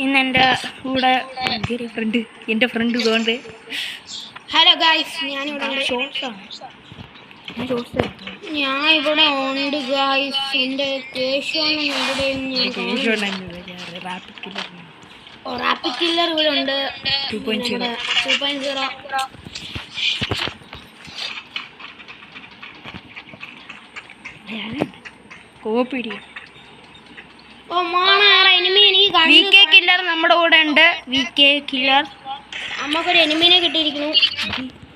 ഇന്ന് എൻ്റെ കൂടെ എൻ്റെ ഫ്രണ്ട് ഇതുകൊണ്ട്. ഹലോ ഗായ്സ്, ഞാനിവിടെ ഉണ്ട് ഗായ്സ്. എൻ്റെ കേശവൻ റാപ്പിക് കില്ലർ ഇവിടെ ഉണ്ട്. 2.0 കോപ്പിടി. VK കില്ലർ നമ്മുടെ കൂടെ ഉണ്ട്. VK കില്ലർ നമുക്കൊരു എനിമിനെ കിട്ടിയിരിക്കുന്നു.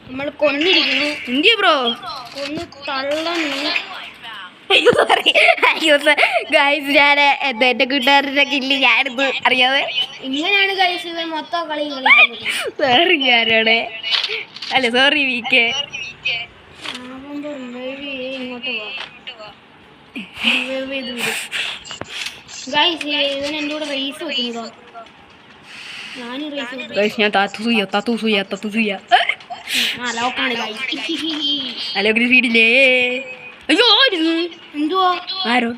നമ്മൾ കൊന്നിരിക്കുന്നു. എന്തിയ ബ്രോ? കൊന്ന് തള്ളുന്നു. ഗൈസ്, ഞാൻ എന്റെ കൂട്ടുകാരുടെ കില്ല് ഞാനിത് അറിയാതെ ഇങ്ങനെയാണ് ഗൈസ് ഇവർ മൊത്തം കളി കളിക്കുന്നത്. സോറി ഞാനോടെ അല്ല സോറി VK. ഇങ്ങോട്ട് ഗൈസ്, ഇവൻ എൻ്റെ കൂടെ റേസ് വെക്കുന്നതോ. ഞാൻ താത്തുസൂയ ഹലോ ഗ്രീഡില്ലേ? അയ്യോ എന്തുവാ ആരോ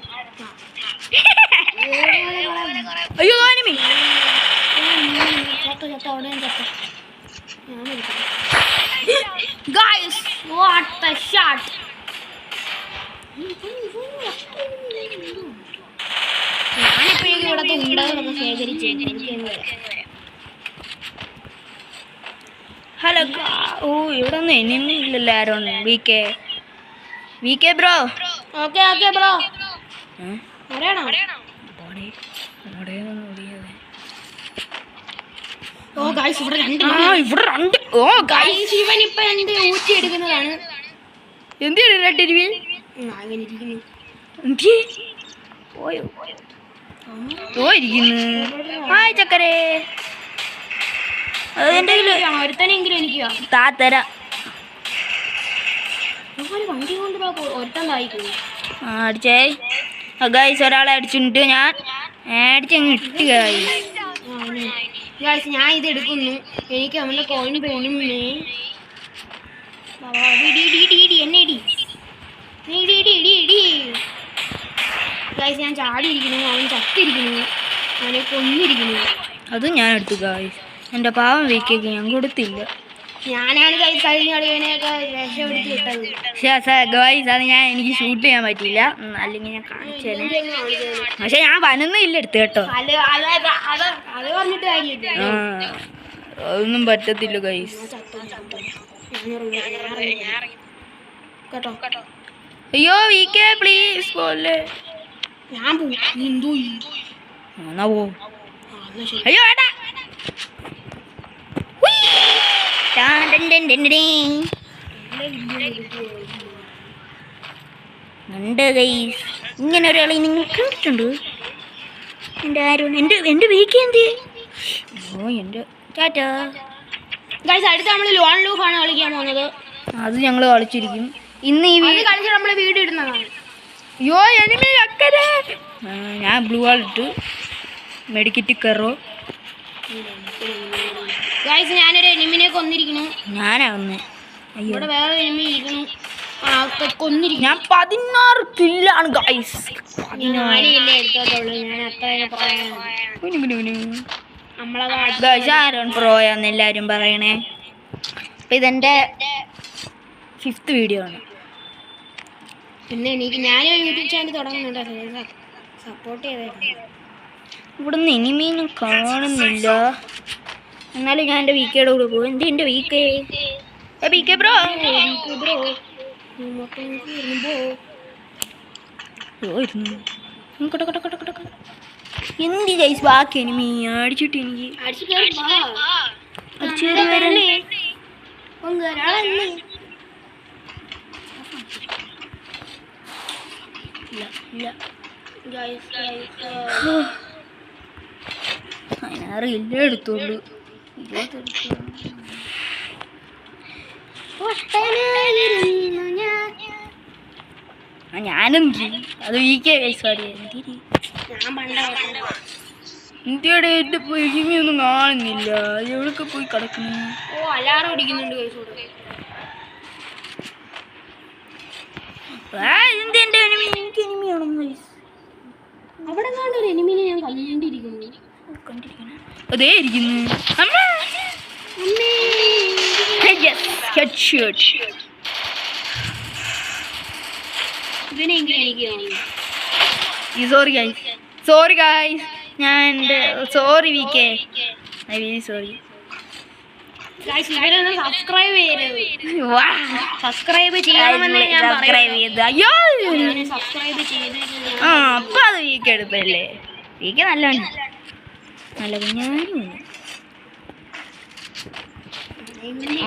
അയ്യോ enemy. Guys, what a shot. ഞാനിപ്പോഴേക്കും ഇവിടത്തെ ഉണ്ടകളൊക്കെ ശേഖരിച്ചു. ഹലോ. ഓ, ഇവിടെ ഒന്നും എനിമി ഇല്ലല്ലോ. ആരോ VK ബ്രോ. Okay bro. ആരാണോ? ഓ ഗൈസ്, ഇവിടെ രണ്ട്. ഓ ഗൈസ്, ഇവൻ ഇപ്പൊ എന്റെ ഊറ്റി എടുക്കുന്നതാണ്. എന്തിനാ രണ്ടിരുവി അങ്ങനെ ഇരിക്കുന്നു. പോയിരിക്കുന്നു. ഹായ് ചക്കരേ. ഒരുത്തനെങ്കിലും എനിക്ക് താത്തര വണ്ടി കൊണ്ട് ഒരുത്തൻ തായിക്കുന്നു. അടിച്ചേ ഗൈസ്. ഒരാളെ അടിച്ചിട്ട് ഞാൻ അടിച്ചങ്ങ് ഇട്ട് ഗൈസ്. ഞാൻ ഇത് എടുക്കുന്നു. എനിക്ക് അവന്റെ കോയിൻ വേണമേ. ഗൈസ്, ഞാൻ ചാടിയിരിക്കുന്നു. അവൻ ചത്തിരിക്കുന്നു. അവനെ കൊന്നിരിക്കുന്നു. അത് ഞാൻ എടുത്തു ഗൈസ്. എൻ്റെ പാവം VK ഞാൻ കൊടുത്തില്ല. ഞാനാണ് ഗൈസ് കഴിഞ്ഞ കളിയനെയൊക്കെ രക്ഷപ്പെടുത്തി ഇട്ടത്. ഗൈസ്, അത് എനിക്ക് ഷൂട്ട് ചെയ്യാൻ പറ്റിയില്ല. അല്ലെങ്കിൽ ഞാൻ കാണിച്ചു തരാം. പക്ഷെ ഞാൻ വനൊന്നും എടുത്തു കേട്ടോ. അത് പറഞ്ഞിട്ട് കാര്യമില്ല. അതൊന്നും പറ്റത്തില്ല ഗൈസ്. അയ്യോ VK പ്ലീസ് പോലെ. ഞാൻ അയ്യോ ഏട്ടാ. ഇങ്ങനെ ഒരാളെ നിങ്ങൾ കണ്ടിട്ടുണ്ട്? എൻ്റെ ആരും എൻ്റെ VK എന്ത്? ഓ എൻ്റെ ടാറ്റാ ഗൈസ്. അടുത്ത് നമ്മൾ ലോൺ ലൂഫാണ് കളിക്കാൻ പോകുന്നത്. അത് ഞങ്ങൾ കളിച്ചിരിക്കും ഇന്ന്. ഈ കളിച്ച് നമ്മൾ വീഡിയോ ഇടുന്നതാണ്. അയ്യോ എനിമി അക്കരെ. ഞാൻ ബ്ലൂ വാൾ ഇട്ട് മെഡിക്കറ്റ് കയറോ. ഗൈസ്, ഞാനൊരു എനിമിനെ കൊന്നിരിക്കുന്നു. ഞാനാ വന്നേ. ഇവിടെ വേറെ എനിമി ഇരിക്കുന്നു. കൊന്നിരിക്കുന്നു. ഞാൻ 16 കില്ലാണ് ഗൈസ്. ആരോൺ പ്രോയാന്ന് എല്ലാവരും പറയണേ. അപ്പം ഇതെൻ്റെ 5th വീഡിയോ ആണ്. പിന്നെ ഞാനൊരു യൂട്യൂബ് ചാനൽ തുടങ്ങുന്നുണ്ട്. സപ്പോർട്ട് ചെയ്തേ. ഇവിടുന്ന് എനിമീനും കാണുന്നില്ല. എന്നാലും ഞാൻ എൻ്റെ VKയുടെ കൂടെ പോകും. എൻ്റെ VK ബ്രോ. എന്ത് ഗൈസ്, ബാക്കി എനിമി അടിച്ചിട്ട് എനിക്ക് അതിനറിയില്ല. എടുത്തോളൂ. ഞാനെന്ത് അത് VK ഗൈസ്. ഇന്ത്യയുടെ എൻ്റെ എനിമിയൊന്നും കാണുന്നില്ല. എവിടൊക്കെ പോയി കിടക്കുന്നു? ഓ, അലാറം അടിക്കുന്നുണ്ട് ഗൈസ്. എന്ത് എനിമി? എനിക്ക് എനിമിയാണോ ഗൈസ്? അവിടെ കാണൊരു എനിമിനെ ഞാൻ കണ്ടിരിക്കുന്നു. കണ്ടിരിക്കണം. അതേ ഇരിക്കുന്നു. അമ്മ ഹെഡ്ഷോട്ട്. ഇവനെങ്കിലും എനിക്ക് തോന്നുന്നു. സോറി ഗൈസ് ഞാൻ എൻ്റെ sorry V K I very sorry. ഇവരൊന്ന് സബ്സ്ക്രൈബ് ചെയ്യരുത്. സബ്സ്ക്രൈബ് ചെയ്യണമെന്ന് ഞാൻ സബ്സ്ക്രൈബ് ചെയ്ത് അയ്യോ സബ്സ്ക്രൈബ് ചെയ്ത് ആ അപ്പം അത് വി കെ എടുപ്പല്ലേ. വി കെ നല്ലതാണ്, നല്ല കുഞ്ഞാനും.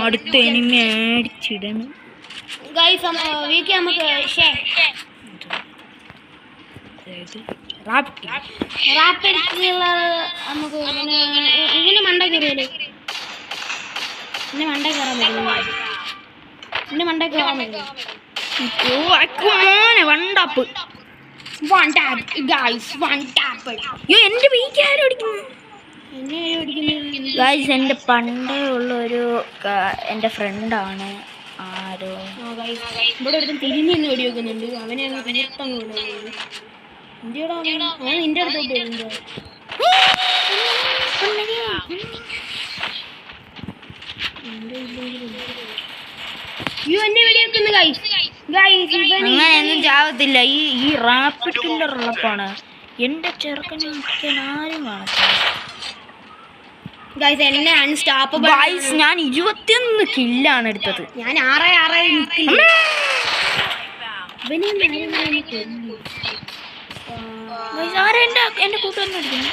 അടുത്ത എനിമി അടിച്ചിടണം ഗൈസ്. വീക്ക് നമുക്ക് റാപ്പിഡുള്ള നമുക്ക് ഇതിന് മണ്ട കയറിയല്ലേ. എന്നെ മണ്ട കയറാൻ പറ്റും. എന്നെ മണ്ട കയറാൻ പറ്റും. One tap one tap guys, one tap. അയ്യോ എൻ്റെ വീക്ക് ആരും അടിക്കുന്നു. എന്നെ ഓടിക്കുന്നത് ഗൈസ് എൻ്റെ പണ്ടേ ഉള്ളൊരു എൻ്റെ ഫ്രണ്ടാണ് ആരോ. ഇവിടെ ഒരുത്തൻ തിരിഞ്ഞ് നിന്ന് വെടി വെക്കുന്നുണ്ട്. അവനെ അങ്ങ് പിന്നത്തങ്ങ് വിടുന്നത്. അവൻ നിന്റെ അടുത്തോട്ട് വരുന്നത്. എന്നെ വെടി വെക്കുന്നു ഗൈസ്. അങ്ങനെയൊന്നും ചാവത്തില്ല. ഈ റാപ്പിഡ് കില്ലർ ഉള്ളപ്പാണ് എൻ്റെ ചെറുക്കനെ ആരും കാണത്തില്ല. ഗൈസ് എന്നെ അൺസ്റ്റോപ്പബിൾ. ഗൈസ് ഞാൻ 21 കില്ലാണ് എടുത്തത്. ഞാൻ 6 നിൽക്കില്ല. എൻ്റെ കൂട്ടുകാരനെ അടിക്കുന്നു.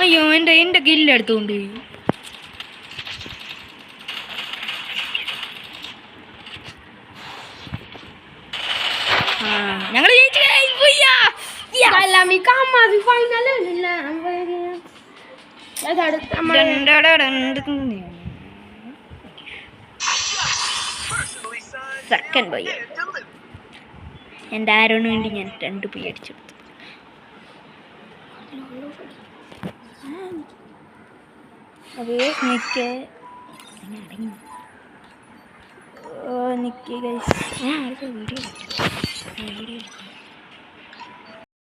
അയ്യോ എൻ്റെ കില്ല് എടുത്തുകൊണ്ട് പോയി. ഞങ്ങൾ സെക്കൻഡ് പോയി. എൻ്റെ ആരോണ് വേണ്ടി ഞാൻ 2 പോയി അടിച്ചെടുത്തു. അതേ നിൽക്കേ നിൽക്കേ ഗൈസ്. ഞാൻ അടുത്ത വീഡിയോ